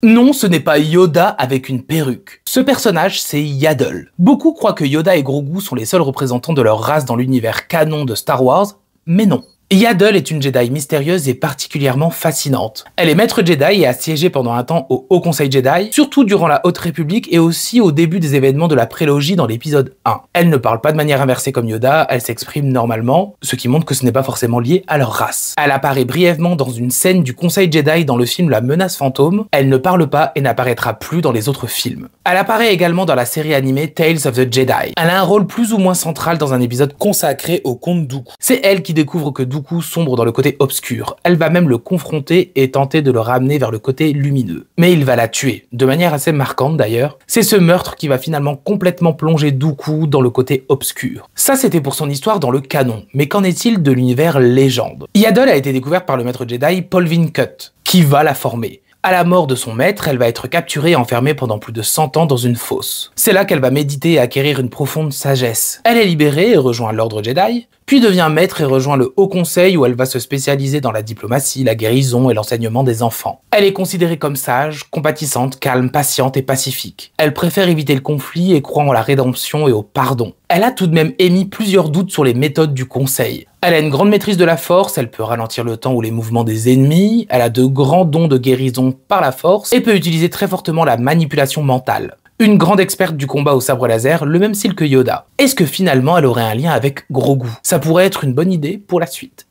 Non, ce n'est pas Yoda avec une perruque. Ce personnage, c'est Yaddle. Beaucoup croient que Yoda et Grogu sont les seuls représentants de leur race dans l'univers canon de Star Wars, mais non. Yaddle est une Jedi mystérieuse et particulièrement fascinante. Elle est maître Jedi et a siégé pendant un temps au Haut Conseil Jedi, surtout durant la Haute République et aussi au début des événements de la prélogie dans l'épisode 1. Elle ne parle pas de manière inversée comme Yoda, elle s'exprime normalement, ce qui montre que ce n'est pas forcément lié à leur race. Elle apparaît brièvement dans une scène du Conseil Jedi dans le film La Menace Fantôme, elle ne parle pas et n'apparaîtra plus dans les autres films. Elle apparaît également dans la série animée Tales of the Jedi. Elle a un rôle plus ou moins central dans un épisode consacré au comte Dooku. C'est elle qui découvre que Dooku sombre dans le côté obscur. Elle va même le confronter et tenter de le ramener vers le côté lumineux. Mais il va la tuer, de manière assez marquante d'ailleurs. C'est ce meurtre qui va finalement complètement plonger Dooku dans le côté obscur. Ça c'était pour son histoire dans le canon, mais qu'en est-il de l'univers légende? Yaddle a été découverte par le maître Jedi Paul Wincott, qui va la former. À la mort de son maître, elle va être capturée et enfermée pendant plus de 100 ans dans une fosse. C'est là qu'elle va méditer et acquérir une profonde sagesse. Elle est libérée et rejoint l'ordre Jedi, puis devient maître et rejoint le Haut Conseil où elle va se spécialiser dans la diplomatie, la guérison et l'enseignement des enfants. Elle est considérée comme sage, compatissante, calme, patiente et pacifique. Elle préfère éviter le conflit et croit en la rédemption et au pardon. Elle a tout de même émis plusieurs doutes sur les méthodes du Conseil. Elle a une grande maîtrise de la force, elle peut ralentir le temps ou les mouvements des ennemis, elle a de grands dons de guérison par la force et peut utiliser très fortement la manipulation mentale. Une grande experte du combat au sabre laser, le même style que Yoda. Est-ce que finalement elle aurait un lien avec Grogu? Ça pourrait être une bonne idée pour la suite.